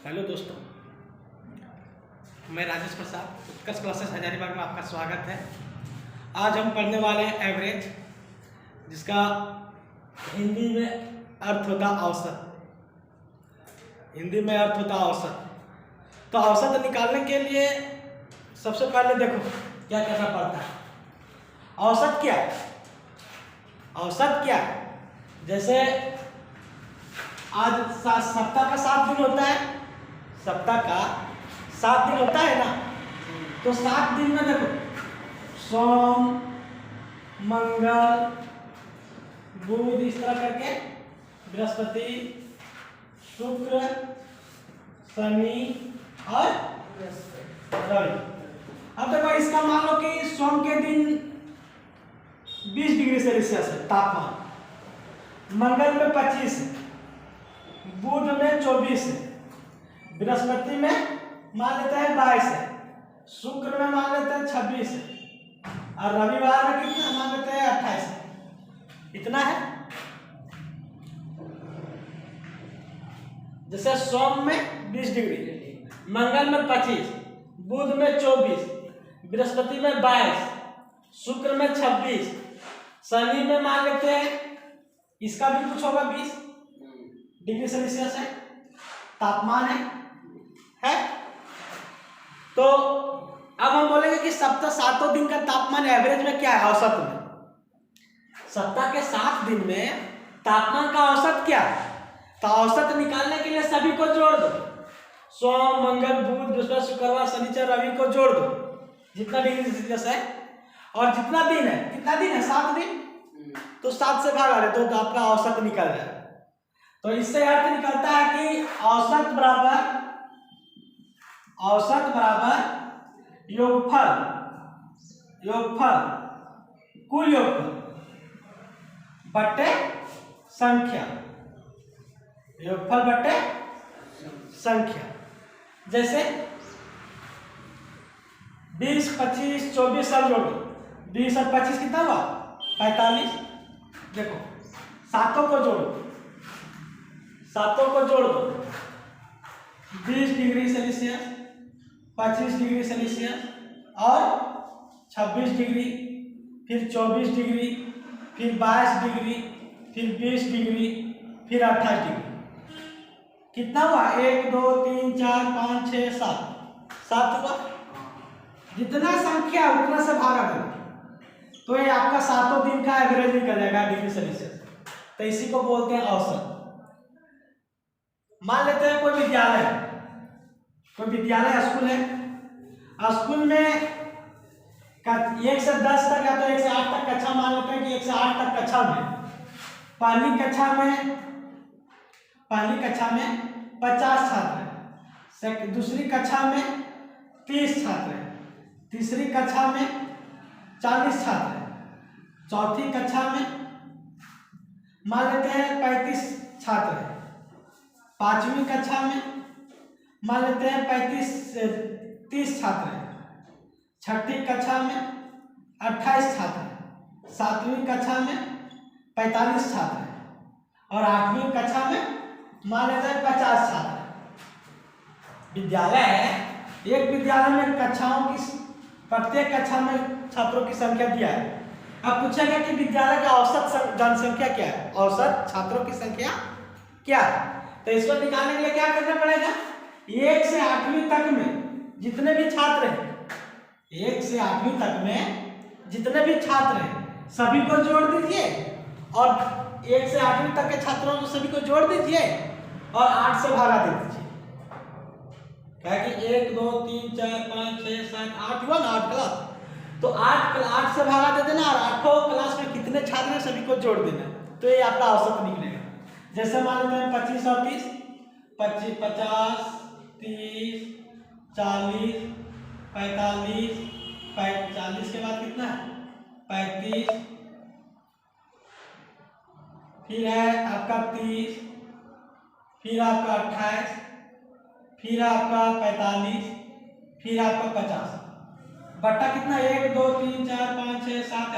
Hello दोस्तों, मैं राजेश प्रसाद उत्कर्ष classes Hazaribagh में आपका स्वागत है। आज हम पढ़ने वाले हैं एवरेज, जिसका हिंदी में अर्थ होता औसत। हिंदी में अर्थ होता औसत। तो औसत निकालने के लिए सबसे पहले देखो क्या करना पड़ता है। औसत क्या है? औसत क्या है? जैसे आज सप्ताह का 7 दिन होता है। सप्ताह का 7 दिन होता है ना, तो 7 दिन में देखो सोम, मंगल, बुध, इस तरह करके बृहस्पति, शुक्र, शनि और रवि। अब देखो इसका मान लो कि सोम के दिन 20 डिग्री सेल्सियस है तापमान, मंगल में 25 है, बुध में 24 है, बृहस्पति में मान लेते हैं 22 है, शुक्र में मान लेते हैं 26 है और रविवार में कितना मान लेते हैं 28 है। इतना है। जैसे सोम में 20 डिग्री, मंगल में 25, बुध में 24, बृहस्पति में 22, शुक्र में 26, शनि में मान लेते हैं इसका भी कुछ होगा 20 डिग्री सेल्सियस है तापमान है। तो अब हम बोलेंगे कि सप्ताह 7 दिन का तापमान एवरेज में क्या है, औसत में। सप्ताह के 7 दिन में तापमान का औसत क्या है? तो औसत निकालने के लिए सभी को जोड़ दो। सोम, मंगल, बुध, बृहस्पति, शुक्रवार, शनिचर, रवि को जोड़ दो, जितना डिग्री सेल्सियस है। और जितना दिन है, कितना दिन है? 7 दिन। तो 7 से भागा दे तो आपका औसत निकल जाए। तो इससे अर्थ निकलता है कि औसत बराबर योगफल कुल योगफल बट्टे संख्या, योगफल बट्टे संख्या। जैसे 20, 25, 24 सब जोड़ दो। 20 और 25 कितना हुआ? 45। देखो सातों को जोड़ो, 20 डिग्री सेल्सियस, 25 डिग्री सेल्सियस और 26 डिग्री, फिर 24 डिग्री, फिर 22 डिग्री, फिर 20 डिग्री, फिर 28 डिग्री। कितना हुआ? 1, 2, 3, 4, 5, 6, 7 हुआ। जितना संख्या उतना से भागा देना, तो ये आपका 7 दिन का एवरेज निकल जाएगा डिग्री सेल्सियस। तो इसी को बोलते हैं औसत। मान लेते हैं कोई विद्यालय स्कूल है। स्कूल में 1 से 10 तक या तो 1 से 8 तक कक्षा मान लेते हैं कि 1 से 8 तक कक्षा में पहली कक्षा में 50 छात्र हैं, दूसरी कक्षा में 30 छात्र हैं, तीसरी कक्षा में 40 छात्र हैं, चौथी कक्षा में मान लेते हैं 35 छात्र हैं, पांचवी कक्षा में मान लेते हैं 30 छात्र हैं, छठी कक्षा में 28 छात्र हैं, सातवीं कक्षा में 45 छात्र हैं और आठवीं कक्षा में मान लेते हैं 50 छात्र हैं। विद्यालय है, एक विद्यालय में कक्षाओं की प्रत्येक कक्षा में छात्रों की संख्या दिया है। अब पूछेगा कि विद्यालय का औसत जनसंख्या क्या है, औसत छात्रों की संख्या क्या है। तो इसको निकालने के लिए क्या करना पड़ेगा? 1 से 8वीं तक में जितने भी छात्र हैं, 1 से 8वीं तक में जितने भी छात्र हैं सभी को जोड़ दीजिए और 1 से 8वीं तक के छात्रों को सभी को जोड़ दीजिए और 8 से भागा दे दीजिए। क्या कि 1, 2, 3, 4, 5, 6, 7, 8 हुआ ना, 8 क्लास। तो 8 से भागा दे देना और 8 क्लास में कितने छात्र हैं सभी को जोड़ देना, तो ये आपका औसत निकलेगा। जैसे मान लेते हैं 25 और 30, 25, 50, 30, 40, 45, 40 के बाद कितना है? 35, फिर है आपका 30, फिर आपका 28, फिर आपका 45, फिर आपका 50 बट्टा कितना? 1, 2, 3, 4, 5, 6, 7,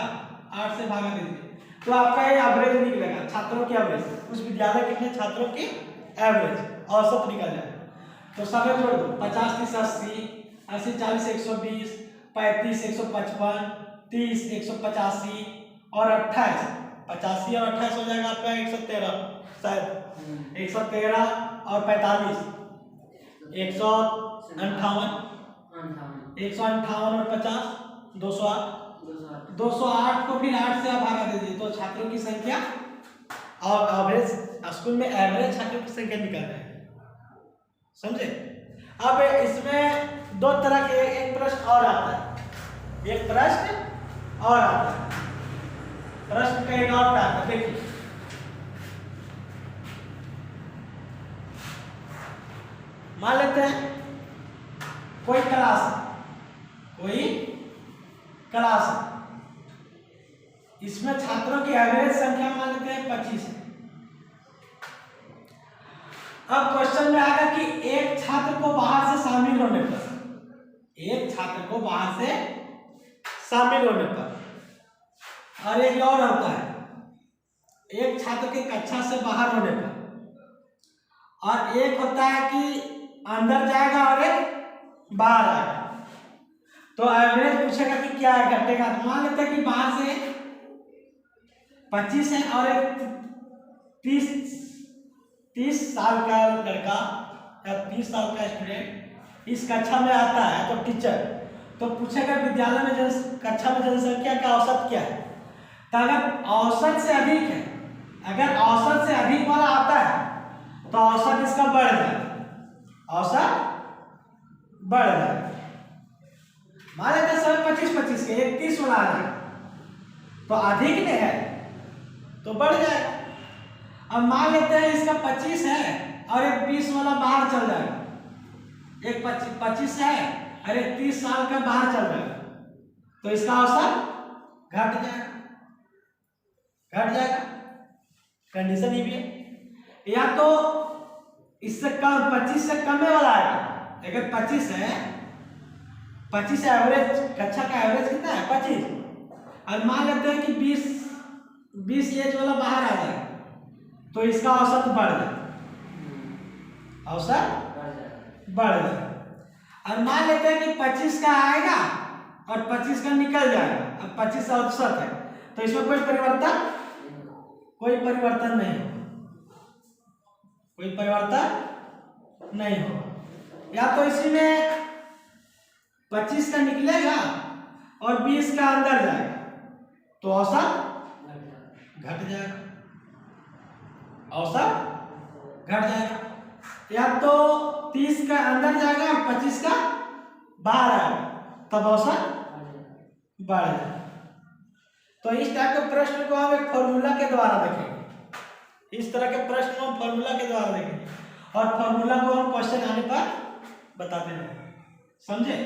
8 से भागा दे दीजिए। तो आपका ये एवरेज निकलेगा, छात्रों की एवरेज, उस विद्यालय के कितने छात्रों की एवरेज औसत निकल जाएगा। तो सब जोड़ दो, 50 30 80, 80 40 120, 35 155, 30 185 और 28, 85 और 28 हो जाएगा आपका 113 शायद, 113 और 45 158, 158 और 50 208, 208 को फिर 8 से आप भागा दीजिए तो छात्रों की संख्या और एवरेज स्कूल में एवरेज छात्रों की संख्या निकल रही है, समझे। अब इसमें दो तरह के एक प्रश्न और आता है, एक प्रश्न और आता है, प्रश्न का एक और आता है। देखिए मान लेते हैं कोई क्लास है, इसमें छात्रों की एवरेज संख्या मान लेते हैं 25 है। अब क्वेश्चन में आएगा कि एक छात्र को बाहर से शामिल होने पर, और एक और होता है एक छात्र के कक्षा से बाहर होने पर, और एक होता है कि अंदर जाएगा और एक बाहर आएगा। तो एवरेज पूछेगा कि क्या घटेगा। मान लेते हैं कि बाहर से 25 है और एक 30 साल का लड़का या 30 साल का स्टूडेंट इस कक्षा में आता है, तो टीचर तो पूछेगा विद्यालय में कक्षा में जनसंख्या का औसत क्या है। तो अगर औसत से अधिक है, अगर औसत से अधिक वाला आता है तो औसत इसका बढ़ जाएगा, मान लेते हैं सब 25 के 30 वाला आ जाएगा तो अधिक में है तो बढ़ जाएगा। अब मान लेते हैं इसका 25 है और एक 20 वाला बाहर चल जाएगा, एक 25 है और एक 30 साल का बाहर चल जाएगा तो इसका औसत घट जाएगा। कंडीशन ये भी है, या तो इससे कम 25 से कम वाला आएगा। अगर 25 है एवरेज, कक्षा का एवरेज कितना है 25, और मान लेते हैं कि 20 एज वाला बाहर आ जाएगा तो इसका औसत बढ़ जाएगा, और मान लेते हैं कि 25 का आएगा और 25 का निकल जाएगा। अब 25 औसत है तो इसमें कोई परिवर्तन नहीं हो, या तो इसी में 25 का निकलेगा और 20 का अंदर जाएगा तो औसत घट जाएगा, या तो 30 का अंदर जाएगा और 25 का बाहर आएगा तब औसत बढ़ जाएगा। तो इस टाइप के प्रश्न को हम एक फॉर्मूला के द्वारा देखेंगे, इस तरह के प्रश्न को हम फॉर्मूला के द्वारा देखेंगे और फॉर्मूला को हम क्वेश्चन आने पर बताते हैं, समझे।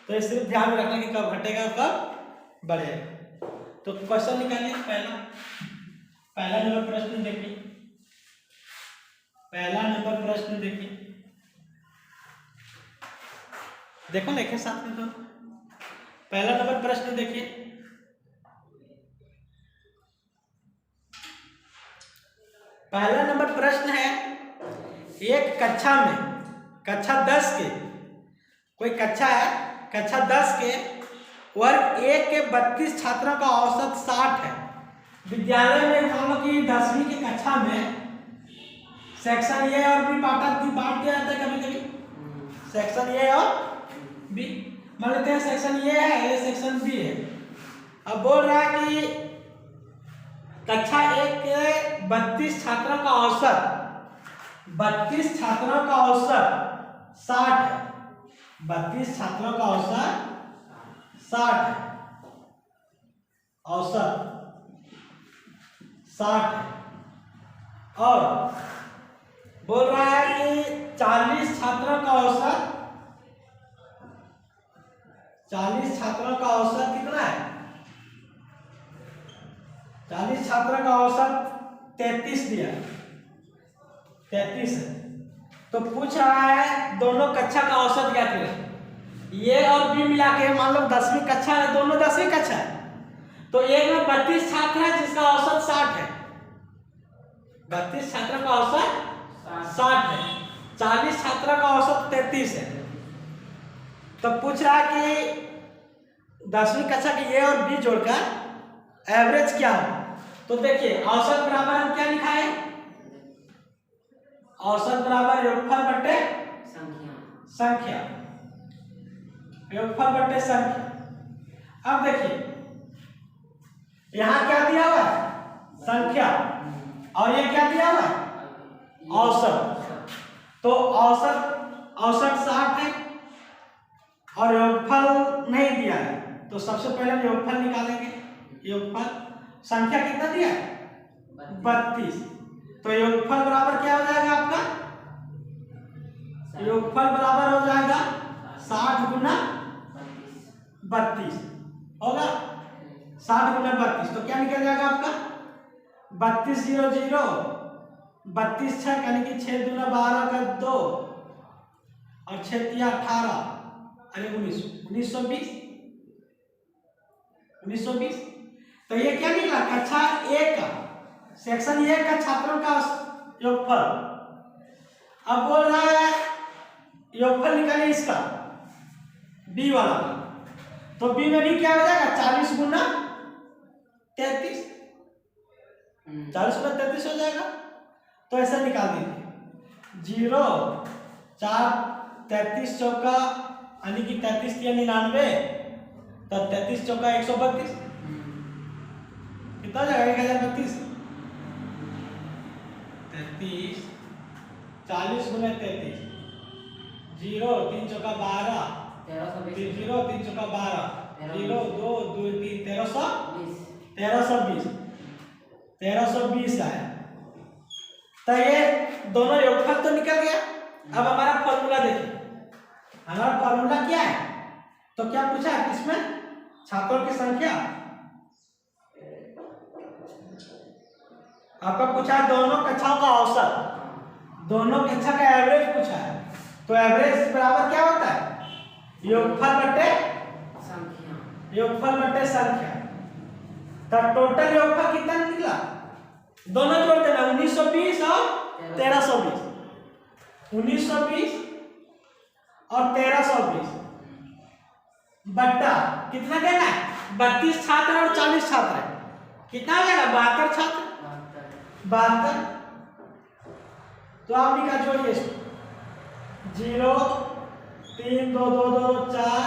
तो इस सिर्फ ध्यान में रखना कि कब घटेगा कब बढ़ेगा। तो क्वेश्चन निकालिए, पहला नंबर प्रश्न देखिए, देखो लिखे साथ में। तो पहला नंबर प्रश्न देखिए, पहला नंबर प्रश्न है एक कक्षा में, कक्षा 10 के, कोई कक्षा है, कक्षा 10 के वर्ग 1 के 32 छात्रों का औसत 60 है। विद्यालय में मान लो कि 10वीं की कक्षा में सेक्शन ए और बी बांट दिया जाता है कभी कभी, सेक्शन ए और बी। मान लेते हैं सेक्शन ए है, ये सेक्शन बी है। अब बोल रहा है कि कक्षा 1 के 32 छात्रों का औसत 60 है, 32 छात्रों का औसत 60 है, और बोल रहा है कि 40 छात्रों का औसत कितना है, 40 छात्रों का औसत 33 दिया, 33 है। तो पूछ रहा है दोनों कक्षा का औसत क्या करें, ये और बी मिला के मान लो 10वीं कक्षा है, दोनों 10वीं कक्षा है, तो एक में 32 छात्र है जिसका औसत 60 है, 32 छात्रों का औसत 60 है, 40 छात्रों का औसत 33 है। तो पूछ रहा है कि 10वीं कक्षा के ए और बी जोड़कर एवरेज क्या हो। तो देखिए औसत बराबर हम क्या लिखा है, औसत बराबर योगफल बटे संख्या, योगफल बटे संख्या। अब देखिए यहां क्या दिया हुआ है, संख्या, और ये क्या दिया हुआ है, औसत। तो औसत 60 है और योगफल नहीं दिया है, तो सबसे पहले हम योगफल निकालेंगे। योगफल संख्या कितना दिया है, 32। तो योगफल बराबर क्या हो जाएगा आपका, योगफल बराबर हो जाएगा 60 गुना 32 होगा, 60 गुना 32। तो क्या निकल जाएगा आपका 32 0 0, 32 6 यानी कि 6 दूना 12 का 2 और 6 3 18, अरे 1920। तो ये क्या निकला, कक्षा एक का, सेक्शन ए का छात्रों का योगफल। अब बोल रहा है योगफल निकालिए इसका, बी वाला। तो बी में भी क्या हो जाएगा 40 गुना 33, 40 गुना 33 हो जाएगा। तो ऐसे निकाल दीजिए 0 4 33 चौका यानी कि 33 3 99, तो 33 चौका 132, कितना हो जाएगा 1032। 33 40 गुना 33, 0 3 चौका 12, 0 3 चौका 12, 0 2 2 3 1320 है। तो ये दोनों योगफल तो निकल गया। अब हमारा फॉर्मूला देखिए, हमारा फॉर्मूला क्या है, तो क्या पूछा है किसमें, छात्रों की संख्या। आपका पूछा है दोनों कक्षाओं का औसत, दोनों कक्षा का एवरेज पूछा है। तो एवरेज बराबर क्या होता है, योगफल बटे संख्या, योगफल बटे संख्या। तो टोटल योगफल कितना निकला, दोनों जोड़ देना 1920 और 1320, 1920 और 1320 बट्टा कितना देना है, 32 छात्र और 40 छात्र है, कितना हो जाएगा 72 छात्र, 72। तो आप भी क्या जोड़िए, 0 3 2 2 2 4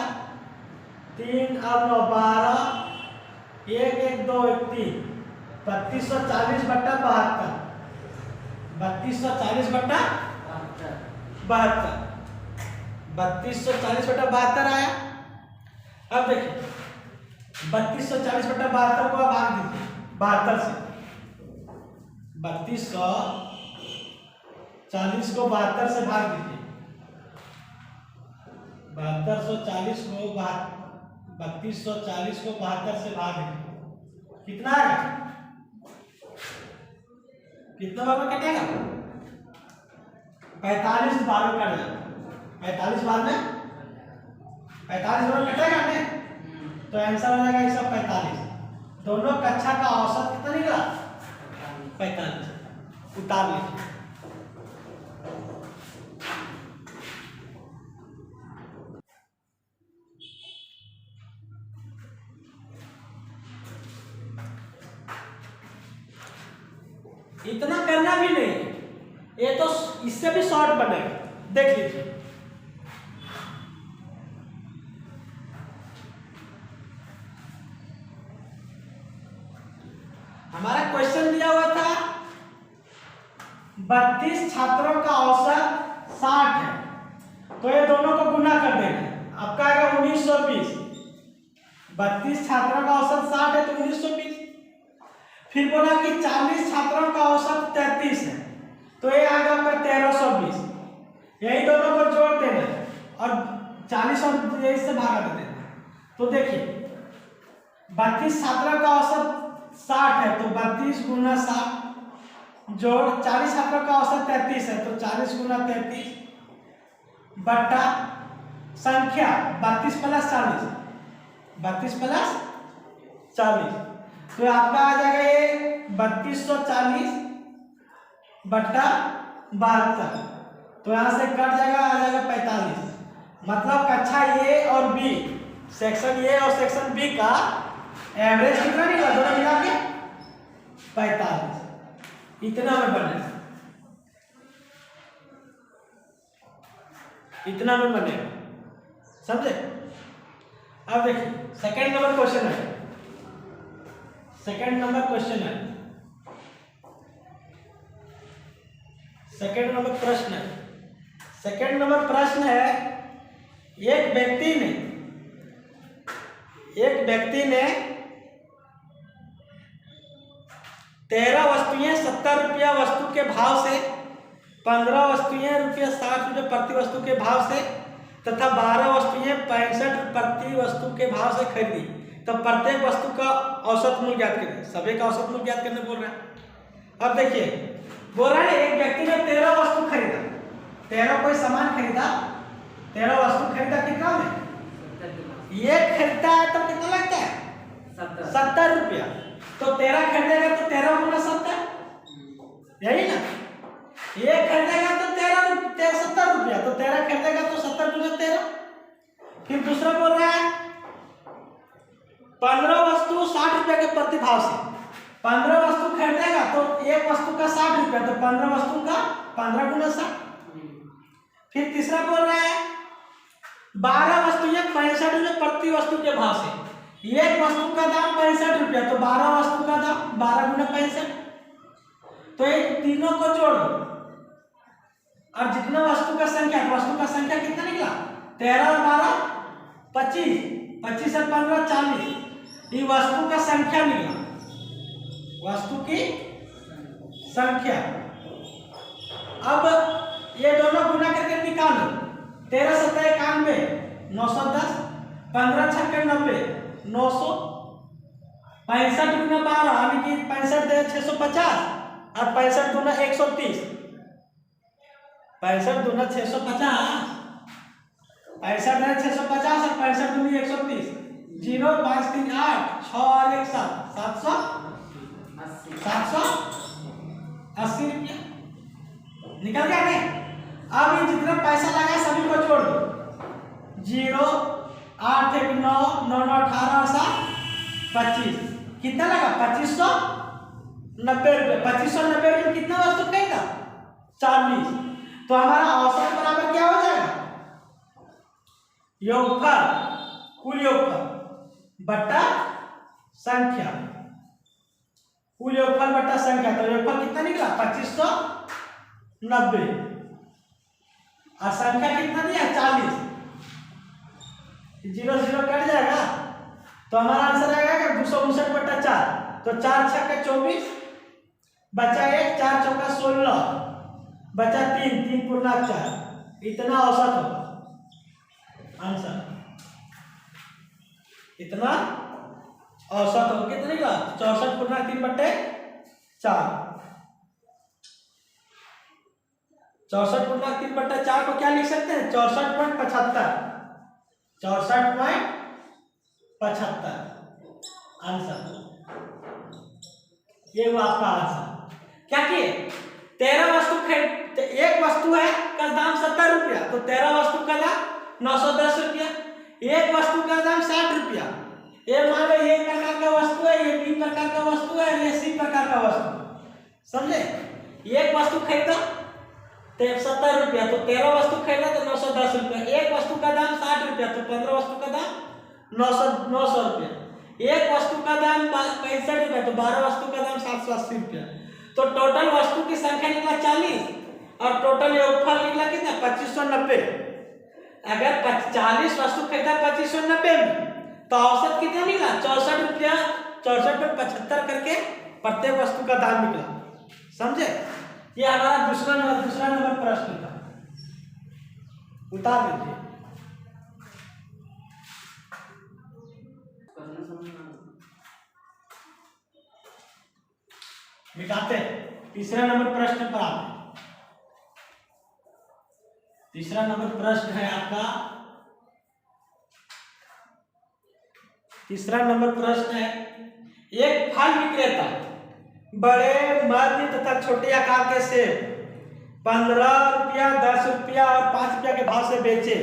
3 और 9 12 1 1 2 1 3, 3240 बट्टा 72, 3240 बट्टा 72, 3240 बट्टा 72 आया। अब देखिए 3240 बट्टा 72 को भाग दीजिए 72 से, 3240 को 72 से भाग दीजिए, 3240 को 3240 को 72 से भाग दीजिए, कितना आएगा, कितना बार में कटेगा, 45 बार में कट जाएगा, 45 बार में 45 बार में कटेगा ने, तो आंसर हो जाएगा इसका 45। दोनों कक्षा का औसत कितना निकला 45, उतार लीजिए। इतना करना भी नहीं, ये तो इससे भी शॉर्ट बनेगा, देख लीजिए। हमारा क्वेश्चन दिया हुआ था 32 छात्रों का औसत 60 है, तो ये दोनों को गुना कर देना, आपका आएगा 1920। 32 छात्रों का औसत 60 है तो 1920। फिर बोला कि 40 छात्रों का औसत 33 है, तो ये आएगा आपका 1320। यही दोनों को जोड़ देना और 40 और इससे भागा दे देना। तो देखिए 32 छात्रों का औसत 60 है, तो 32 गुना 60 जोड़ 40 छात्रों का औसत 33 है, तो 40 गुना 33 बट्टा संख्या 32 प्लस 40, 32 प्लस 40, तो आपका आ जाएगा ये 3240 बट्टा 72। तो यहाँ से कट जाएगा, आ जाएगा 45। मतलब कक्षा ए और बी, सेक्शन ए और सेक्शन बी का एवरेज कितना निकला दोनों मिला के 45। इतना में बने, इतना में बनेगा, समझे। अब देखिए सेकंड नंबर क्वेश्चन है, सेकंड नंबर क्वेश्चन है, सेकंड नंबर प्रश्न है। सेकंड नंबर प्रश्न है, एक व्यक्ति ने 13 वस्तुएं 70 रुपया वस्तु के भाव से, 15 वस्तुएं रुपया 60 रुपये प्रति वस्तु के भाव से तथा 12 वस्तुएं 65 प्रति वस्तु के भाव से खरीदी। तो प्रत्येक वस्तु का औसत मूल्य ज्ञात करें। सभी का औसत मूल्य ज्ञात करने बोल रहे हैं। अब देखिए बोल रहा है एक व्यक्ति ने 13 वस्तु खरीदा, 13 कोई सामान खरीदा, 13 वस्तु खरीदा, कितना में ये खरीदता है तो कितना लगता है 70 रुपया। तो 13 खरीदेगा तो 13 गुना 70, यही ना। ये खरीदेगा तो 70 रुपया, तो 13 खरीदेगा तो 70 गुना 13। फिर दूसरा बोल रहा है 15 वस्तु 60 रुपया के प्रति भाव से, 15 वस्तु खरीदेगा तो एक वस्तु का 60 रुपया, तो 15 वस्तु का 15 गुना 60। फिर तीसरा बोल रहा है 12 वस्तुएं 65 रुपये प्रति वस्तु के भाव से, एक वस्तु का दाम 65 रुपया, तो 12 वस्तु का दाम 12 गुना 65। तो ये तीनों को जोड़ दो और जितना वस्तु का संख्या, वस्तु का संख्या कितना निकला 13 और 12 25, 25 और 15 40। ये वस्तु का संख्या निकला, वस्तु की संख्या। अब ये दोनों गुना करके निकालो, 13 7 91 910, 15 6 90 900, 65 गुना 12 यानी कि 65 650 और 65 गुना 130, 65 गुना 650, 65 650 और 65 गुना 130, 0 5 3 8 6 और 1 7 780 रुपया निकल गया नहीं। अब ये जितना पैसा लगा सभी को जोड़ दो, 0 8 1 9 9 9 18 और 7 25, कितना लगा 2590 रुपये। 2590 रुपये कितना वस्तु खरीदा 40। तो हमारा औसत बराबर क्या हो जाएगा, योगफल, कुल योगफल बट्टा संख्या, कुल योगफल बट्टा संख्या। तो योगफल कितना निकला 2590 और संख्या कितना दिया 40, 0 0 कट जाएगा तो हमारा आंसर आएगा 259 बट्टा 4। तो 4 6 का 24, बचा 1, 4 चौका 16, बचा 3, 3 पूर्णांक 4। इतना औसत होगा आंसर, इतना औसत होगा। कितना निकला 64 पूर्णांक 3 बट्टे 4। 64 पूर्णांक 3 बट्टे 4 को क्या लिख सकते हैं 64.75, 64.75 आंसर। ये वो आपका आंसर। क्या किए 13 वस्तु खरीद, एक वस्तु है का दाम 70 रुपया, तो 13 वस्तु का दाम 910 रुपया, एक वस्तु का दाम 60 रुपया। ये मान लो ये प्रकार का वस्तु है, ये बी प्रकार का वस्तु है, ये सी प्रकार का वस्तु, समझे। एक वस्तु खरीदा 70 रुपया, तो 13 वस्तु खरीदा तो 910 रुपया, एक वस्तु का दाम 60 रुपया, तो 15 वस्तु का दाम 900 रुपया, एक वस्तु का दाम 65 रुपया, तो 12 वस्तु का दाम 780 रुपया। तो टोटल वस्तु की संख्या निकला 40 और टोटल योगफल निकला कितना 2590। अगर 40 वस्तु खरीदा 2590 में तो औसत कितना निकला 64 रुपया, 64.75 करके प्रत्येक वस्तु का दाम निकला, समझे। ये हमारा दूसरा नंबर प्रश्न था, उतार लीजिए। मिटाते तीसरा नंबर प्रश्न पर आते। तीसरा नंबर प्रश्न है आपका, तीसरा नंबर प्रश्न है एक फल विक्रेता बड़े, मध्य तथा छोटे आकार के सेब 15 रुपया, 10 रुपया और 5 रुपया के भाव से बेचे,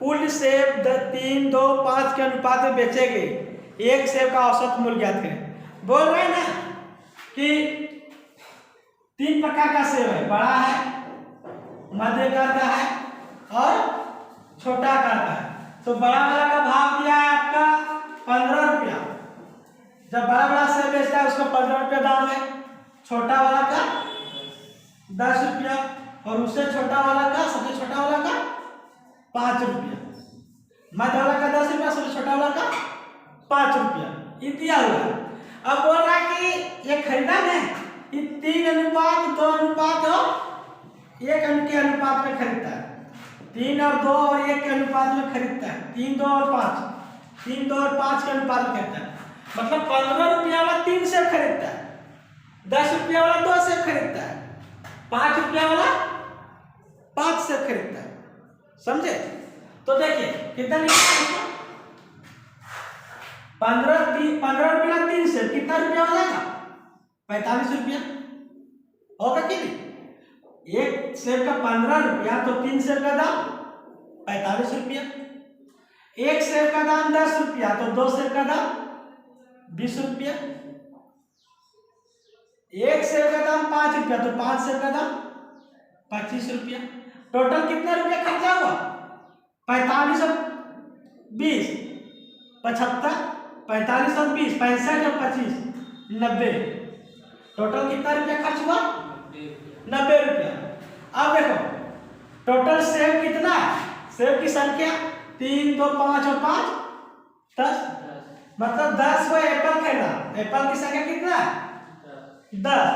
कुल सेब 3, 2, 5 के अनुपात में बेचे गए, एक सेब का औसत मूल्य ज्ञात करें। बोल रहे हैं ना कि 3 प्रकार का सेब है, बड़ा है, मध्य आकार का है और छोटा आकार का है। तो बड़ा वाला का भाव दिया है आपका 15 रुपया। जब बड़ा बड़ा सेब बेचता है उसका 15 रुपया दाम है, छोटा वाला का 10 रुपया और उससे छोटा वाला का, सबसे छोटा वाला का 5 रुपया, मध्य वाला का 10 रुपया, सबसे छोटा वाला का 5 रुपया, ये दिया हुआ है। अब बोल रहा है कि ये खरीदा है, ये 3 अनुपात 2 अनुपात और 1 के अनुपात में खरीदता है, 3 और 2 और 1 के अनुपात में खरीदता है, 3, 2 और 5, 3, 2 और 5 के अनुपात में खरीदता है। मतलब 15 रुपया वाला 3 सेब खरीदता है, 10 रुपया वाला 2 सेब खरीदता है, 5 रुपया वाला 5 सेब खरीदता है। समझे? तो देखिए कितना निकला, 15 रुपया 3 सेब, कितना रुपया हो जाएगा? 45 रुपया होगा कि नहीं? एक सेब का 15 रुपया तो 3 सेब का दाम 45 रुपया, एक सेब का दाम 10 रुपया तो 2 सेब का दाम 20 रुपया, एक सेब का दाम 5 रुपया तो 5 सेब का दाम 25 रुपया। टोटल कितना रुपया खर्चा हुआ? 45 और 20 75, 45 और 20 65 और 25 90। टोटल कितना रुपया खर्च हुआ? 90 रुपया। अब देखो टोटल सेब कितना है? सेब की संख्या 3, 2, 5 और 5 10, मतलब 10 को एप्पल खरीदा, एप्पल की संख्या कितना है? 10।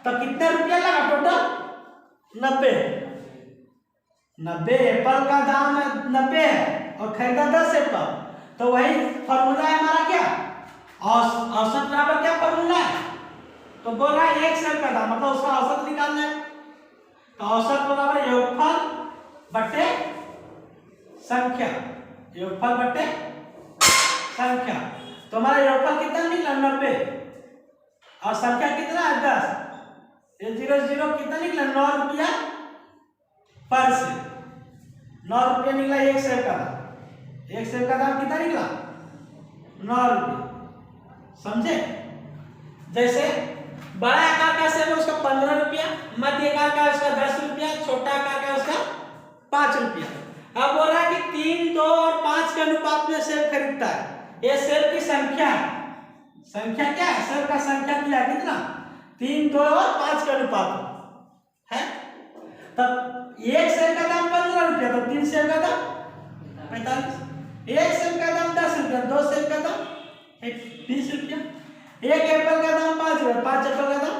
तो कितना रुपया लगा टोटल? 90 एप्पल का दाम 90 है और खरीदा 10 एप्पल, तो वही फॉर्मूला है हमारा क्या, औसत बराबर क्या फॉर्मूला है? तो बोल रहा है एक सेब का दाम, मतलब उसका औसत निकालना है। तो औसत बराबर योगफल बटे संख्या, योगफल बटे संख्या। तो हमारा योगफल कितना निकला? 90 और संख्या कितना है? 10। ये 0 0 कितना निकला? 9 रुपया पर सेब, 9 रुपया निकला एक सेब का दाम। एक सेब का दाम कितना निकला? 9 रुपया। समझे? जैसे बड़ा आकार का सेब है उसका 15 रुपया, मध्य आकार का उसका 10 रुपया, छोटा आकार का उसका 5 रुपया। अब बोल रहा है कि 3, 2 और 5 के अनुपात में सेब खरीदता है। ये सेब की संख्या है, संख्या क्या है? सेब का संख्या क्या है? कितना? 3, 2 और 5 के अनुपात है। तब एक सेब का दाम 15 रुपया तो 3 सेब का दाम 45, एक सेब का दाम 10 रुपया, 2 सेब का दाम 20 रुपया, एक एप्पल का दाम 5 रुपया, 5 एप्पल का दाम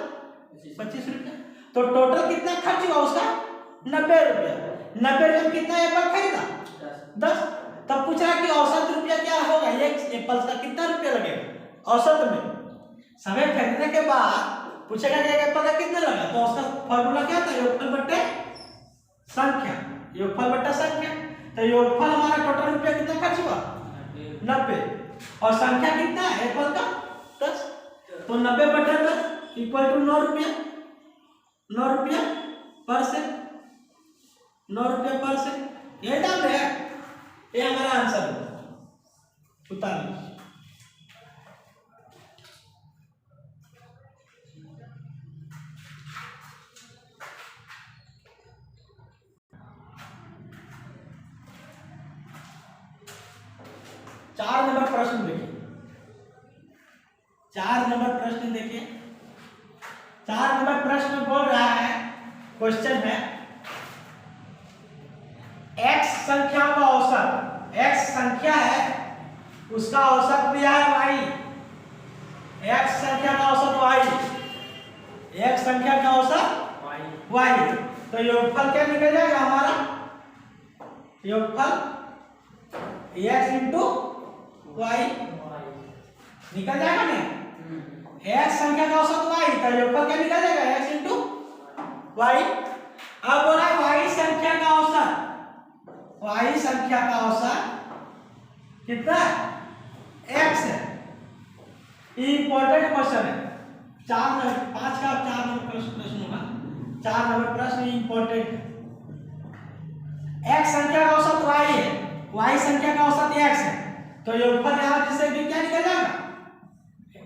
25 रुपया। तो टोटल कितना खर्च हुआ उसका? 90 रुपया। 90 रुपये में कितना एप्पल खरीदा? 10। तब पूछ रहा कि औसत रुपया क्या होगा, एक एप्पल का कितना रुपया लगेगा औसत में? समय खरीदने के बाद पूछेगा कि एक एप्पल का कितना लगा, तो उसका फॉर्मूला क्या था? योगफल बटे संख्या, योगफल बटे संख्या। तो योगफल हमारा टोटल रुपया कितना खर्च हुआ? 90 और संख्या कितना है एप्पल का? 10। तो 90 बटे 10 इक्वल टू 9 रुपया, 9 रुपया पर सेब, 9 रुपया पर सेब। यही डाल रहे हैं, ये हमारा आंसर है 45। चार नंबर प्रश्न देखिए, 4 नंबर प्रश्न देखिए। 4 नंबर प्रश्न बोल रहा है, क्वेश्चन है x संख्या का औसत, x संख्या है उसका औसत दिया है y, x संख्या का औसत y, x संख्या का औसत y। तो योगफल क्या निकल जाएगा हमारा? योगफल x इंटू y निकल जाएगा नहीं? x संख्या का औसत y, तो योगफल क्या निकल जाएगा? x into y। अब बोला y संख्या का औसत, y संख्या का औसत कितना है? x है। इंपॉर्टेंट क्वेश्चन है, 5 का 4 नंबर प्रश्न होगा। 4 नंबर प्रश्न इंपॉर्टेंट है। x संख्या का औसत y है, y संख्या का औसत x है, तो योगफल यहाँ जिससे भी क्या निकल जाएगा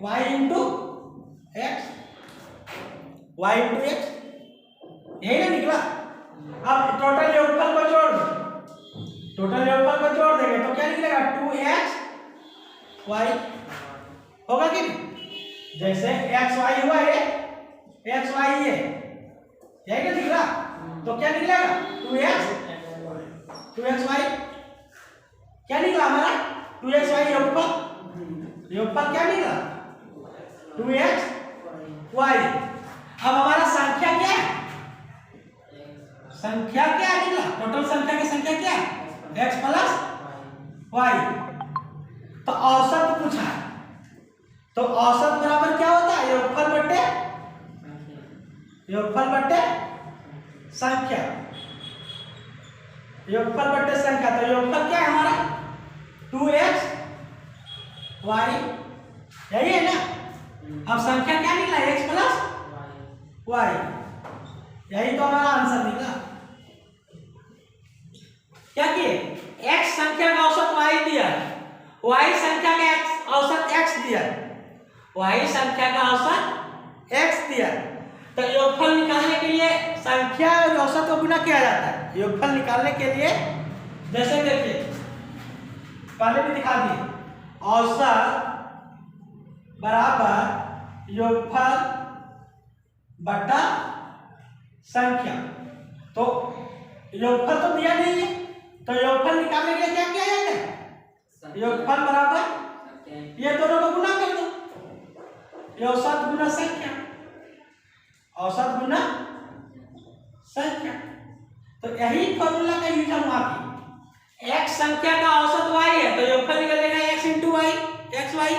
y इंटू x, यही ना निकला। अब टोटल योगफल को जोड़ दो, टोटल योगफल को जोड़ देंगे तो क्या निकलेगा 2x y होगा कि नहीं। जैसे x y हुआ ये x y ये यही ना निकला, तो क्या निकलेगा 2x y क्या निकला हमारा 2x y योगफल, योगफल क्या निकला 2x y। अब हमारा संख्या क्या है, संख्या क्या निकला, टोटल संख्या की संख्या क्या है x प्लस y। तो औसत पूछा, तो औसत बराबर क्या होता है योगफल बट्टे संख्या, योगफल बट्टे संख्या। तो योगफल क्या है हमारा 2x y, यही है ना। अब संख्या क्या निकला x प्लस y, यही तो हमारा आंसर निकला। क्या किए x संख्या का औसत y दिया, y संख्या का औसत x दिया, y संख्या का औसत x दिया। तो योगफल निकालने के लिए संख्या और औसत को गुना किया जाता है। योगफल निकालने के लिए जैसे देखिए पहले भी दिखा दिए, औसत बराबर योगफल बटा संख्या। तो योगफल तो दिया नहीं है, तो योगफल निकालने के लिए क्या किया जाता है योगफल बराबर ये दोनों को गुना कर दो, औसत गुना संख्या, औसत गुना संख्या। तो यही फॉर्मूला का यूज हम आगे, x संख्या का औसत y है तो योगफल निकलेगा x into y, xy।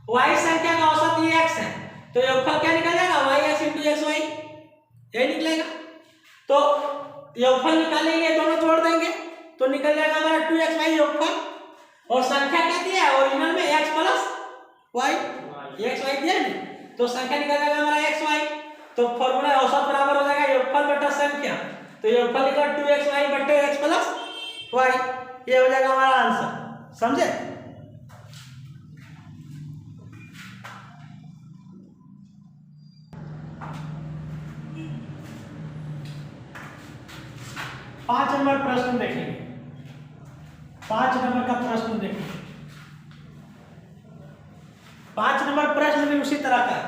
y संख्या का औसत ये x है तो योगफल क्या निकल जाएगा yx इंटू xy, यही निकलेगा। तो योगफल निकालने के लिए दोनों जोड़ देंगे तो निकल जाएगा हमारा 2xy योगफल, और संख्या क्या दिया है ओरिजिनल में x प्लस y, xy दिया नहीं तो संख्या निकल जाएगा हमारा xy। तो फॉर्मूला औसत बराबर हो जाएगा योगफल बटा संख्या, तो योगफल निकला 2xy बटे x प्लस y, ये हो जाएगा हमारा आंसर। समझे। पांच नंबर प्रश्न देखेंगे, 5 नंबर का प्रश्न देखेंगे। 5 नंबर प्रश्न भी उसी तरह का है,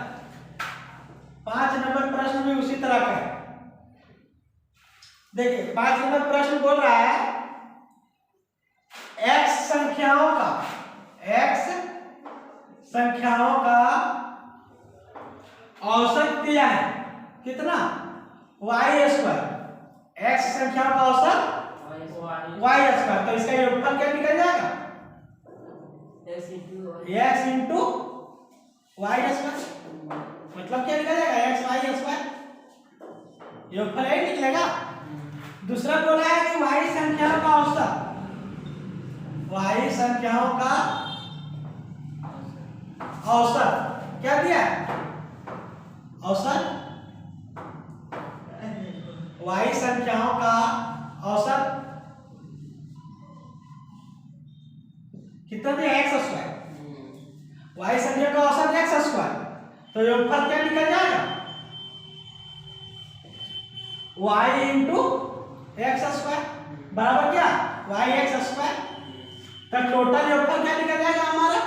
5 नंबर प्रश्न भी उसी तरह का है। देखिए 5 नंबर प्रश्न बोल रहा है x संख्याओं का औसत दिया है कितना y स्क्वायर, x संख्याओं का औसत y स्क्वायर। तो इसका योगफल क्या निकल जाएगा x इंटू y स्क्वायर, मतलब क्या निकल जाएगा x y स्क्वायर, योगफल यही निकलेगा। दूसरा बोला है कि y संख्याओं का औसत, y संख्याओं का औसत क्या दिया है औसत, y संख्याओं का औसत कितना दिया x स्क्वायर, y संख्या का औसत x स्क्वायर। तो योगफल क्या निकल जाएगा y इंटू x स्क्वायर बराबर क्या y x स्क्वायर। तो टोटल योगफल क्या निकल जाएगा हमारा,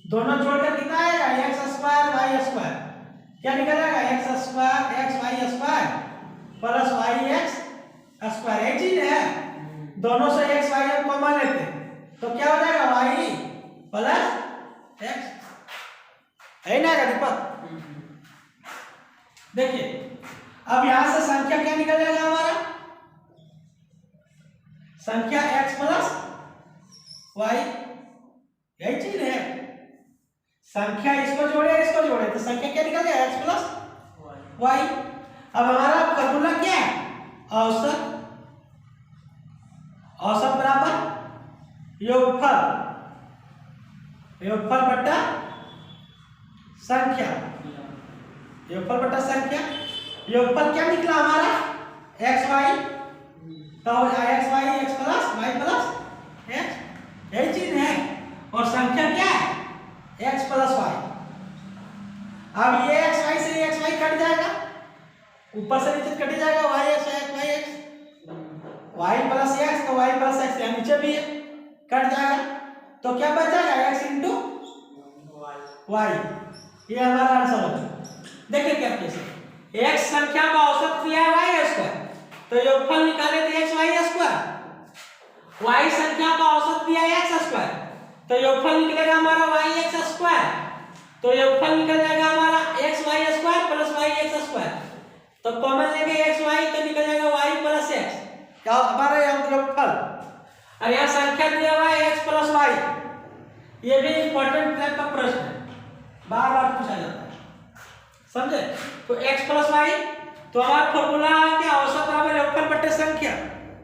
दोनों जोड़कर कितना आएगा x स्क्वायर y स्क्वायर, क्या निकल जाएगा x square x y square plus y x square, एक चीज है दोनों से x y कॉमन लेते तो क्या हो जाएगा y प्लस x, है ना दीपक। देखिए अब यहां से संख्या क्या निकल जाएगा हमारा, संख्या x प्लस y, यही चीज है, संख्या इसको जोड़े तो संख्या क्या निकल जाएगा x प्लस y। अब हमारा फॉर्मूला क्या है औसत, औसत बराबर योगफल बटा संख्या, योगफल बटा संख्या। योगफल क्या निकला हमारा एक्स वाई, तो x y x plus y plus x, यही चीज है। और संख्या क्या है एक्स प्लस वाई। अब ये एक्स वाई से एक्स वाई कट जाएगा, ऊपर से नीचे कट जाएगा, y x y x, y plus x तो वाई प्लस एक्स यहाँ नीचे भी है कट जाएगा, तो क्या बच जाएगा एक्स इंटू वाई। ये हमारा आंसर होगा। देखिए क्या कैसे एक्स संख्या का औसत दिया है वाई स्क्वायर, तो योगफल निकाले थे एक्स वाई स्क्वायर। वाई संख्या का औसत दिया है एक्स स्क्वायर, तो योगफल निकलेगा हमारा वाई एक्स स्क्वायर, तो योगफल निकल जाएगा हमारा x y square plus y x square, तो कॉमन लेंगे एक्स वाई तो निकल जाएगा वाई प्लस एक्स, क्या हमारा योगफल। और यहाँ संख्या दिया हुआ है एक्स प्लस वाई, ये भी इंपॉर्टेंट टाइप का प्रश्न है, बार बार पूछा जाता है, समझे। तो x प्लस वाई, तो हमारा फॉर्मूला है क्या औसत बराबर योगफल बटे संख्या,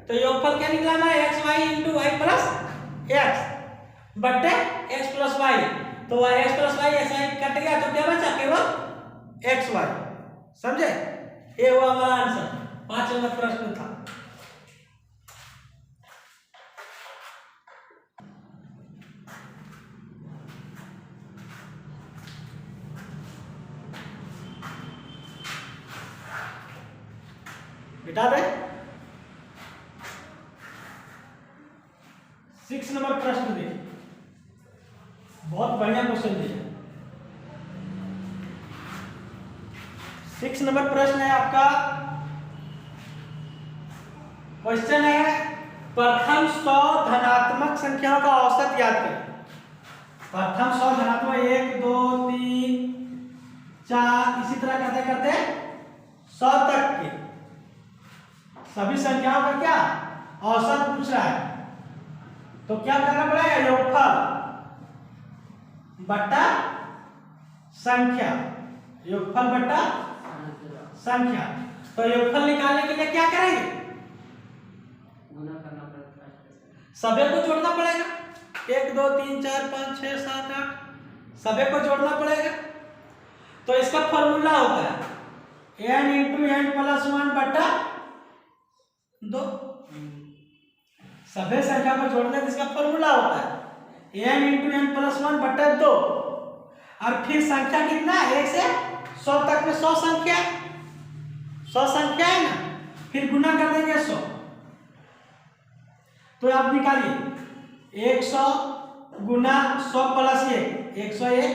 तो योगफल क्या निकला हमारा x y into y plus x बटे एक्स प्लस वाई, तो वाई एक्स प्लस वाई ऐसा ही कट गया, तो क्या बचा केवल एक्स वाई, समझे। ये हुआ हमारा आंसर, 5 नंबर प्रश्न था। बिठा दे। 6 नंबर प्रश्न देखिए, बहुत बढ़िया क्वेश्चन दिया। 6 नंबर प्रश्न है आपका, क्वेश्चन है प्रथम 100 धनात्मक संख्याओं का औसत याद करें। प्रथम 100 धनात्मक 1 2 3 4 इसी तरह करते करते 100 तक के सभी संख्याओं का क्या औसत पूछ रहा है, तो क्या करना पड़ेगा योगफल बट्टा संख्या, योगफल बट्टा संख्या। तो योगफल निकालने के लिए क्या करेंगे, गुणा करना पड़ेगा, सभी को जोड़ना पड़ेगा, 1 2 3 4 5 6 7 8 सभी को जोड़ना पड़ेगा। तो इसका फॉर्मूला होता है n इंटू n प्लस 1 बट्टा 2, सभी संख्या को जोड़ने का इसका फॉर्मूला होता है n इंटू n प्लस 1 बट्टा 2, और फिर संख्या कितना है 1 से 100 तक में 100 संख्या है ना, फिर गुना कर देंगे 100, तो आप निकालिए 100 गुना 100 प्लस 1 101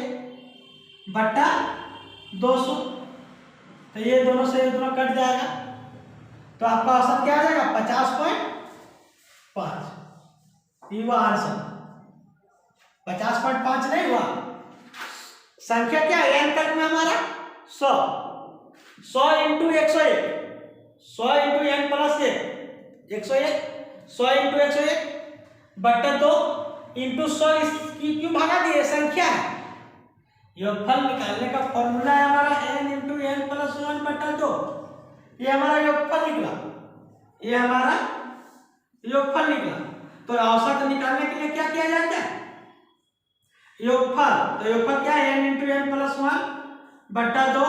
बट्टा 200, तो ये दोनों से ये दोनों कट जाएगा, तो आपका औसत क्या आ जाएगा 50.5। ये हुआ आंसर, 50.5 नहीं हुआ। संख्या क्या है n तक में हमारा 100, 100 into 101, 100 into n plus 1 101, 100 into 101 बट्टा 2 इंटू 100, इसकी क्यों भागा दिए संख्या है। योगफल निकालने का फॉर्मूला है हमारा n इंटू n प्लस 1 बट्टा 2, ये हमारा योगफल निकला, ये हमारा योगफल निकला। तो औसत निकालने के लिए क्या किया जाता है योगफल, तो योगफल क्या है n इंटू n प्लस 1 बट्टा 2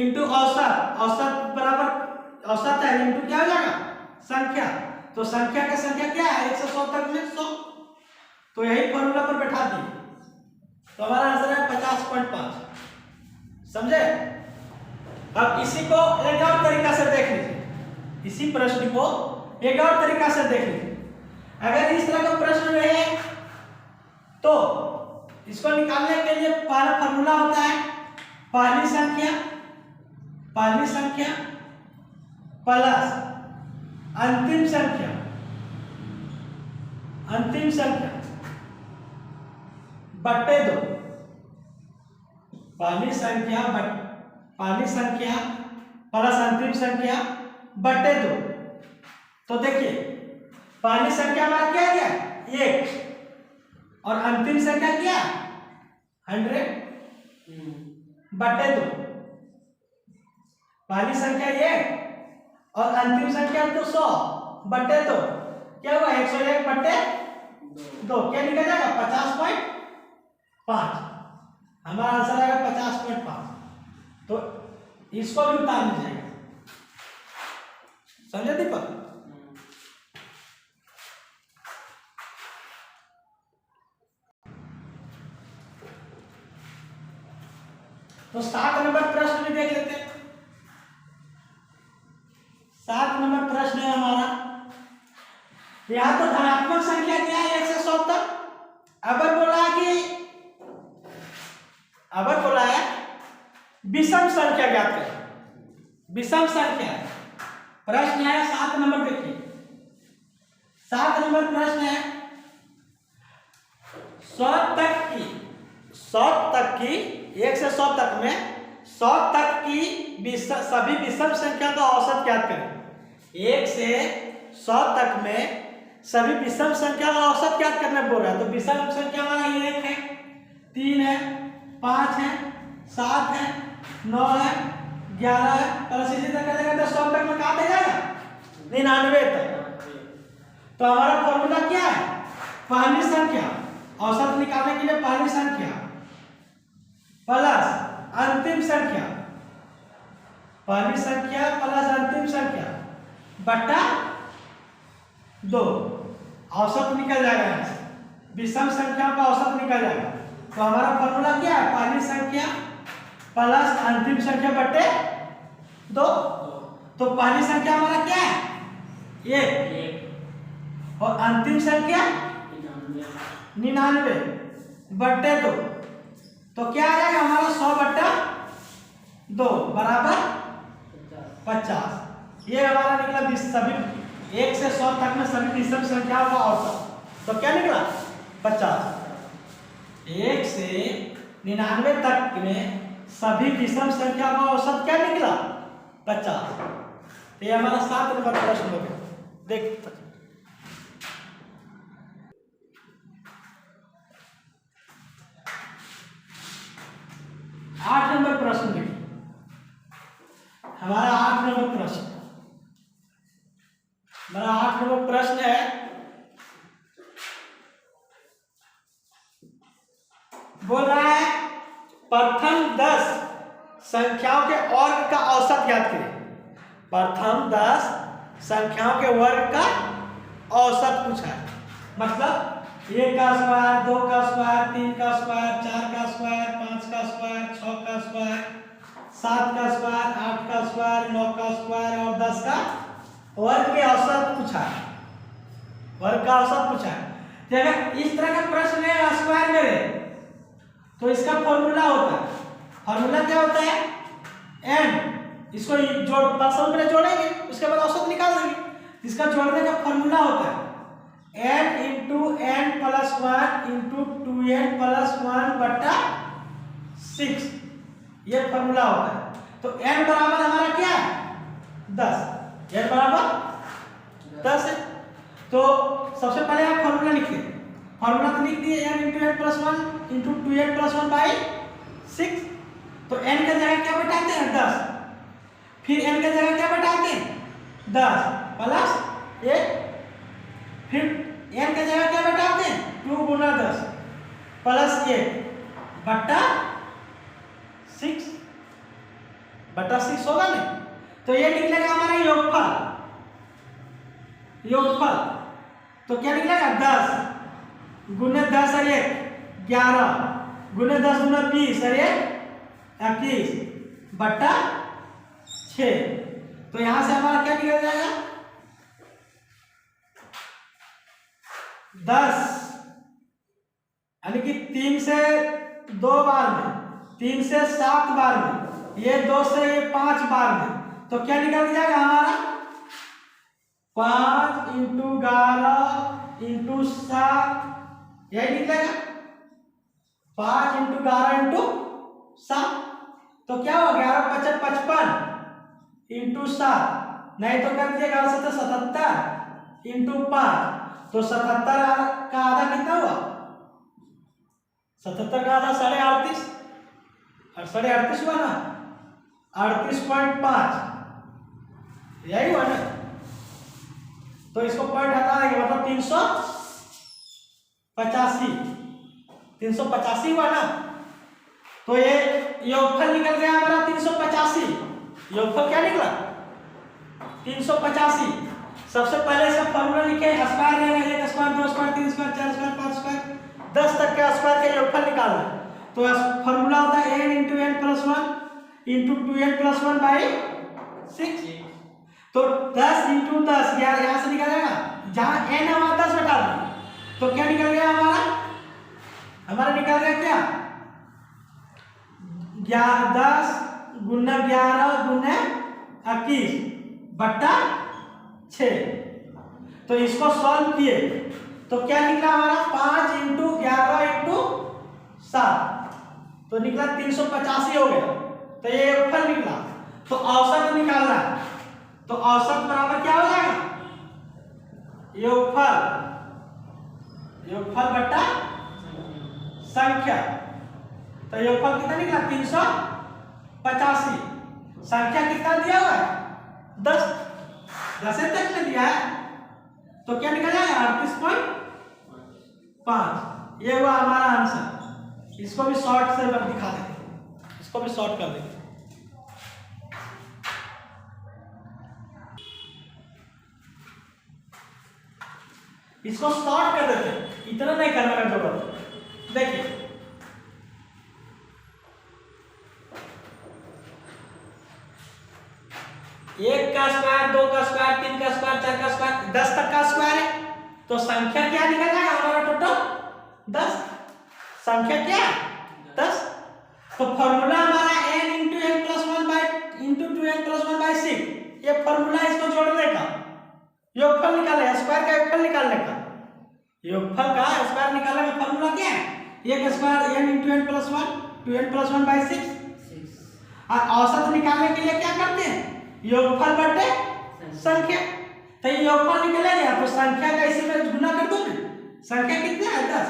इंटू औसत, औसत बराबर औसत है इंटू क्या हो जाएगा संख्या, तो संख्या का संख्या क्या है 1 से 100 तक में 100, तो यही फॉर्मूला पर बैठा दिए, तो हमारा आंसर है 50.5, समझे। अब इसी को एक और तरीका से देख लीजिए, इसी प्रश्न को एक और तरीका से देख लीजिए। अगर इस तरह का प्रश्न रहे तो इसको निकालने के लिए पहला फॉर्मूला होता है पहली संख्या प्लस अंतिम संख्या बट्टे 2, पहली संख्या प्लस अंतिम संख्या बट्टे 2। तो देखिए पहली संख्या हमारा क्या है 1 और अंतिम संख्या क्या 100 बट्टे 2, पहली संख्या 1 और अंतिम संख्या 200 बट्टे 2, क्या हुआ 101 बट्टे 2, क्या निकल जाएगा 50.5, हमारा आंसर आएगा 50.5। तो इसको भी उतार लीजिएगा, समझे दीपक? तो 7 नंबर प्रश्न भी देख लेते हैं। 7 नंबर प्रश्न है हमारा, यहाँ तो धनात्मक संख्या दिया है 1 से 100 तक। अबर बोला है विषम संख्या ज्ञात करें। विषम संख्या प्रश्न है 7 नंबर, देखिए 7 नंबर प्रश्न है 100 तक की 1 से 100 तक में 100 तक की सभी विषम संख्या का औसत ज्ञात करें। 1 से 100 तक में सभी विषम संख्या का औसत ज्ञात करना बोल रहा है। तो विषम संख्या हमारा 1 है, 3 है, 5 है, 7 है, 9 है, 11 है, और इसी तरह करेंगे तो 100 तक में कहाँ तक जाएगा? 99 तक। तो हमारा फॉर्मूला क्या है? पहली संख्या औसत निकालने के लिए पहली संख्या प्लस अंतिम संख्या, पहली संख्या प्लस अंतिम संख्या बटा 2, औसत निकल जाएगा यहाँ से, विषम संख्या का औसत निकल जाएगा। तो हमारा फॉर्मूला क्या है? पहली संख्या प्लस अंतिम संख्या बटे 2। तो पहली संख्या हमारा क्या है? 1 और अंतिम संख्या 99 बटे 2। तो क्या आ जाएगा हमारा? 100 बटा 2 बराबर 50। ये हमारा निकला सभी 1 से 100 तक में सभी विषम संख्याओं का औसत। तो क्या निकला? 50। 1 से 99 तक में सभी विषम संख्या का औसत क्या निकला? 50। तो ये हमारा 7 नंबर प्रश्न हो गया। देख 8 नंबर प्रश्न देखिए, हमारा 8 नंबर प्रश्न, हमारा 8 नंबर प्रश्न है, बोल रहा है प्रथम 10 संख्याओं के वर्ग का औसत ज्ञात करें। प्रथम 10 संख्याओं के वर्ग का औसत पूछा है। मतलब 1 का स्क्वायर, 2 का स्क्वायर, 3 का स्क्वायर, 4 का स्क्वायर, 5 का स्क्वायर, 6 का स्क्वायर, 7 का स्क्वायर, 8 का स्क्वायर, 9 का स्क्वायर और 10 का वर्ग के औसत पूछा है। वर्ग का औसत पूछा है। तो अगर इस तरह का प्रश्न है स्क्वायर में, तो इसका फॉर्मूला होता है, फॉर्मूला क्या होता है? n, इसको जोड़ परसेंट में जोड़ेंगे, उसके बाद औसत निकाल देंगे। इसका जोड़ने का फॉर्मूला होता है n into n plus 1 into 2n plus 1 बटा 6, ये फॉर्मूला होता है। तो n बराबर हमारा क्या है? 10। n बराबर 10 है। तो सबसे पहले आप फॉर्मूला लिखिए। फॉर्मूला तो लिख दिए n into n plus 1 into 2n plus 1 by 6। तो n का जगह क्या बैठाते हैं? 10। फिर n का जगह क्या बैठाते हैं? 10 प्लस 1। फिर n का जगह क्या बैठाते हैं? 2 गुना 10 प्लस 1 बटा 6, बटा 6 होगा नहीं? तो ये निकलेगा हमारा योगफल। योगफल तो क्या निकलेगा? 10 गुने 10 और 1 11 गुने 10 गुना 20 और 1 21 बटा 6। तो यहां से हमारा क्या निकल जाएगा? 10 यानी कि 3 से 2 बार में, 3 से 7 बार में, ये 2 से ये 5 बार में। तो क्या निकल जाएगा हमारा? 5 इंटू 11 इंटू 7, यही निकलेगा 5 इंटू 11 इंटू 7। तो क्या होगा? 11 × 5 = 55 इंटू 7, नहीं तो कर दिए 11 × 7 = 77 इंटू 5। तो 77 का आधा कितना हुआ? 77 का आधा 38.5, और 38.5 हुआ ना? 38.5 यही हुआ ना? तो इसको पॉइंट हटा देंगे, मतलब 385 हुआ ना? तो ये योगफल निकल गया हमारा 385। योगफल क्या निकला? 385। सबसे पहले इसका फॉर्मूला लिखे, स्क्वायर रहेगा 1 square 2 square 3 square 4 square 5 square 10 तक के स्क्वायर का योगफल निकालना है। तो फॉर्मूला होता है n × n + 1 × 2n + 1/6। तो 10 × 10 यहाँ से निकलेगा, जहाँ n है वहाँ 10 बैठा दो, तो क्या निकल गया हमारा निकल गया क्या 10 × 11 × 21/6। तो इसको सॉल्व किए तो क्या निकला हमारा 5 × 11 × 7, तो निकला 385 हो गया। तो ये योगफल निकला। तो औसत निकालना है, तो औसत बराबर क्या हो जाएगा योगफल बटा संख्या। तो योगफल कितना निकला 385। संख्या कितना दिया हुआ है 10 तक में दिया है, तो क्या निकल जाएगा 38.5। ये हुआ हमारा आंसर। इसको भी शॉर्ट से दिखा देंगे, इसको भी शॉर्ट कर देंगे। इसको शॉर्ट कर देते, इतना नहीं करने का जरूरत। देखिए एक का स्क्वायर, 2 का स्क्वायर, 3 का स्क्वायर, 4 का स्क्वायर, 10 तक का स्क्वायर है। तो संख्या क्या निकल जाएगा हमारा टोटल 10। संख्या क्या 10। तो फॉर्मूला हमारा n × n + 1 × 2n + 1/6। ये फॉर्मूला इसको जोड़ने का, योगफल निकालने, स्क्वायर का योगफल निकालने का, योगफल का स्क्वायर निकालने का फॉर्मूला क्या है 1 स्क्वायर n × n + 1 2n + 1/6। और औसत निकालने के लिए क्या करते हैं योगफल बटे संख्या। तो ये योगफल निकलेगा तो संख्या का इसी में गुना कर दो ना। संख्या कितना है 10,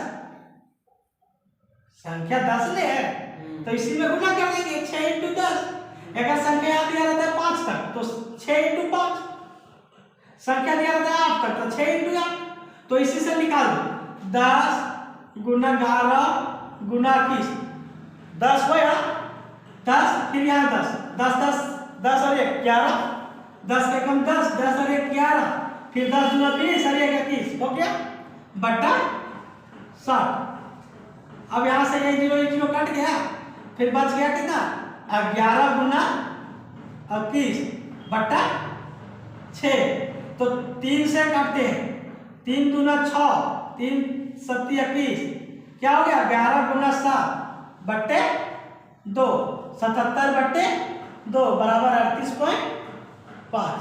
संख्या 10 ले है तो इसी में गुना कर देंगे 6 × 10। अगर संख्या याद दिया रहता है 5 तक तो 6 × 5, संख्या दिया रहता है 8 तक तो 6 × 8। तो इसी से निकाल दो 10 × 11 × 21, 10 हो या 10, फिर यहाँ 10 10 10 10 और 1 11, 10 के कम 10, 10 और 1 11, फिर 10 × 2 20 और 1 21 हो गया बटा 60। अब यहाँ से ये 0 कट गया, फिर बच गया कितना 11 × 21/6। तो 3 से काटते हैं, 3 दूना 6, 3 7 21, क्या हो गया 11 × 7/2, 77/2 बराबर 38.5।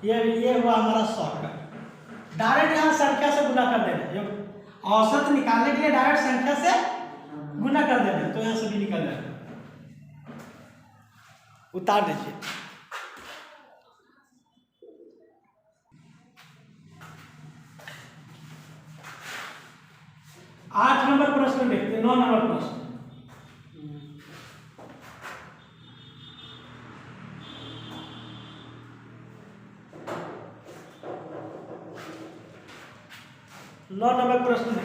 ये हुआ हमारा शॉर्टकट। डायरेक्ट यहाँ संख्या से गुना कर देना, औसत निकालने के लिए डायरेक्ट संख्या से गुना कर देना, तो यहाँ से भी निकल जाएगा। उतार दीजिए। आठ नंबर प्रश्न देखते हैं, 9 नंबर प्रश्न। नंबर प्रश्न है।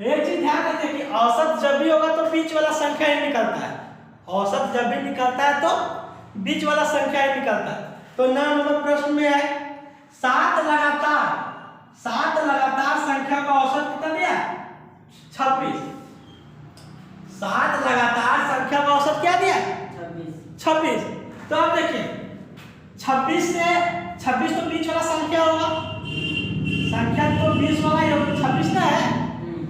एक चीज ध्यान रखिए कि औसत जब भी होगा तो बीच वाला संख्या ही निकलता है। औसत जब भी निकलता है तो बीच वाला संख्या ही निकलता है। तो 9 नंबर प्रश्न में है 7 लगातार संख्या का औसत कितना दिया 26। 7 लगातार संख्या का औसत क्या दिया 26। तो अब देखिए 26 तो बीच वाला संख्या होगा, संख्या तो 20 वाला ही होगा, 26 ना है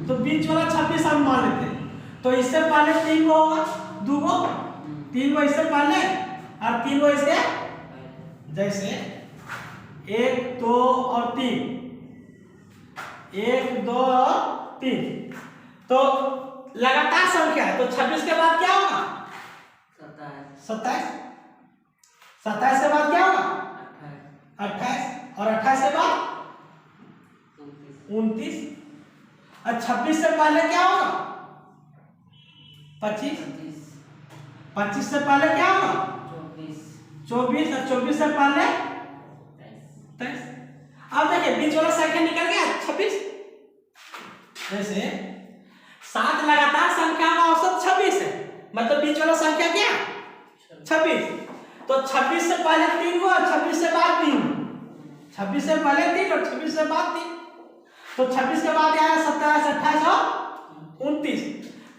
तो बीच वाला 26 हम मान लेते हैं। तो इससे पहले 3 गो होगा, 2 गो, 3 गो इससे पहले और 3 गो इससे, जैसे 1 2 और 3, 1 2 और 3, तो लगातार संख्या है। तो 26 के बाद क्या होगा 27, 27 के बाद क्या होगा 28 और 28 के बाद 29 और 26 से पहले क्या होगा 25, 25 से पहले क्या होगा 24 और 24 से पहले 23। अब देखिए बीच वाला संख्या निकल गया 26। जैसे 7 लगातार संख्या का औसत 26 है, मतलब बीच वाला संख्या क्या 26। तो 26 से पहले 3 हुआ, 26 से बाद 3, 26 से पहले 3 और 26 से बाद 3, तो 26 के बाद आया 27, 28 और 29।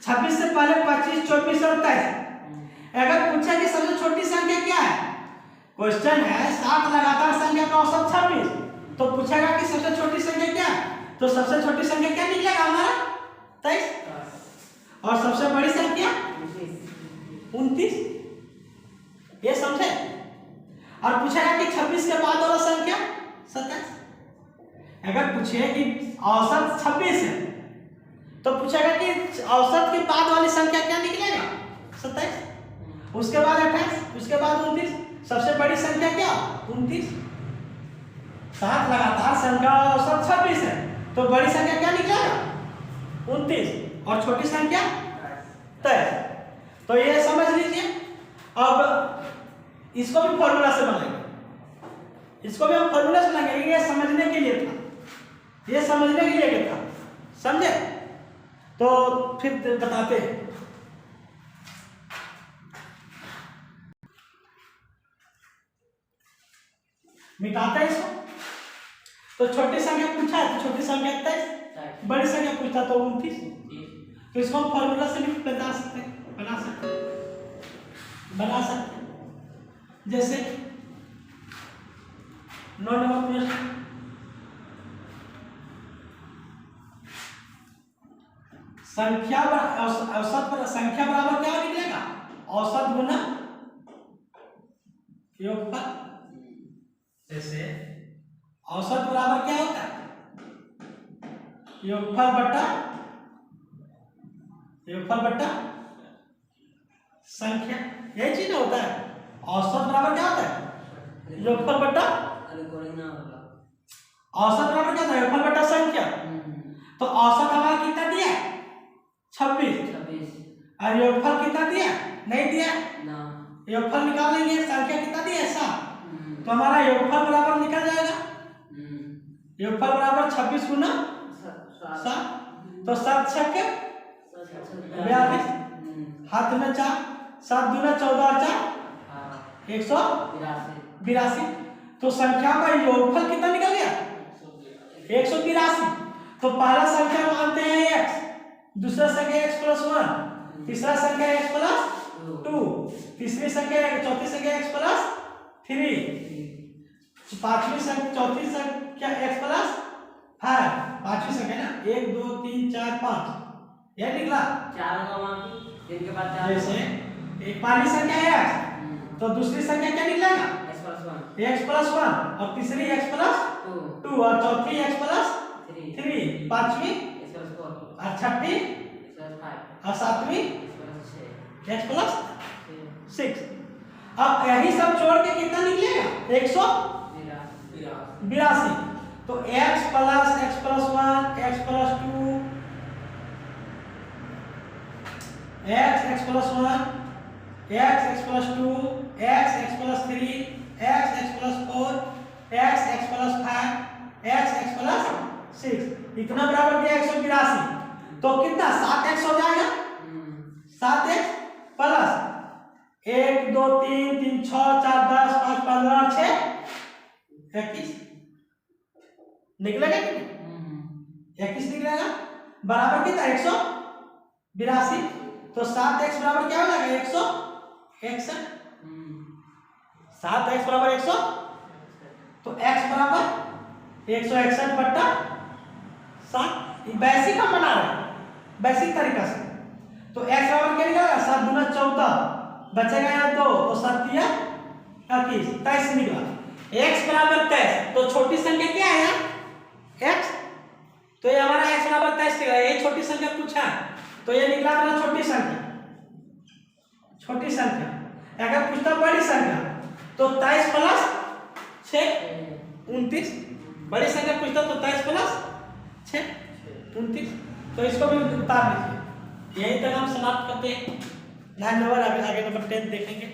26 से पहले 25, 24 और 23। अगर पूछे कि सबसे छोटी संख्या क्या है, क्वेश्चन है 7 लगातार संख्या का औसत 26, तो पूछेगा कि सबसे छोटी संख्या क्या है, तो सबसे छोटी संख्या क्या निकलेगा हमारा 23, और सबसे बड़ी संख्या 29। ये समझे। और पूछेगा कि 26 के बाद वाला संख्या 27। अगर पूछे कि औसत 26 है तो पूछेगा कि औसत के बाद वाली संख्या क्या निकलेगा 27, उसके बाद 28, उसके बाद 29, सबसे बड़ी संख्या क्या 29। 7 लगातार संख्या औसत 26 है, तो बड़ी संख्या क्या निकलेगा 29 और छोटी संख्या 23। तो ये समझ लीजिए। अब इसको भी फॉर्मूला से बनाएंगे, इसको भी हम फॉर्मूला से बनाएंगे, ये समझने के लिए था, ये समझने के लिए था, समझे। तो फिर बताते हैं। मिटाते हैं इसको। तो छोटी संख्या पूछा है तो छोटी संख्या 23, बड़ी संख्या पूछा तो 29, तो इसको हम फॉर्मूला से भी बता सकते हैं, बना सकते हैं। जैसे 9 नंबर प्रश्न, संख्या औसत पर संख्या बराबर क्या निकलेगा, औसत गुना योगफल। जैसे औसत बराबर क्या होता है, योगफल बट्टा संख्या, यही चीज होता है। औसत बराबर क्या होता है, योगफल बट्टा, औसत बराबर क्या होता है, योगफल बट्टा संख्या। तो औसत हमारा कितना दिया 26, और योगफल कितना दिया नहीं दिया, योगफल निकाल लेंगे, संख्या कितना दिया 7, तो हमारा योगफल बराबर निकल जाएगा, योगफल बराबर 26 गुना 7, तो 7 छक्के 42, हाथ में 4, 7 दूना 14 और 4 182। तो संख्या का योगफल कितना निकल गया 182। तो पहला संख्या मानते हैं x, दूसरा संख्या x + 1, तीसरा संख्या x + 2, तीसरी संख्या चौथी संख्या x + 3, पांचवी संख्या चौथी संख्या x + 5, पांचवी संख्या ना 1 2 3 4 5, यह निकला 4 जिनके बाद 4। जैसे एक पहली संख्या है x, तो दूसरी संख्या क्या निकलेगा x + 1, और तीसरी x + 2, और चौथी x + 3, पांचवी और छठी और सातवीं x + 6। अब यही सब जोड़ के कितना निकलेगा 182। तो x + 1, x + 2, x + 1, x + 2, x + 3, x + 4, x + 5, x + 6, इतना बराबर दिया 182। तो कितना 7x हो जाएगा, 7x प्लस 1 2 3 3 6 4 10 5 15 और 6 21 निकलेगा कि 21 निकलेगा, बराबर कितना 182। तो 7x बराबर क्या हो जाएगा 161, 7x बराबर 100, तो x बराबर 161 बट्टा 7। बेसिक हम बना रहे हैं बेसिक तरीका से। तो x बराबर क्या निकलेगा 7 दूना 14, बचेगा यहाँ 2, तो 7 या 21, 23 निकला। x बराबर 23, तो छोटी संख्या क्या है x, तो ये हमारा x बराबर 23 निकला, ये छोटी संख्या पूछा है, तो ये निकला हमारा छोटी संख्या। अगर पूछता बड़ी संख्या तो 23 + 6 29, बड़ी संख्या पूछता तो 23 + 6 29। तो इसको भी उतार लीजिए। यही तक हम समाप्त करते हैं। धन्यवाद। आगे नंबर 10 देखेंगे।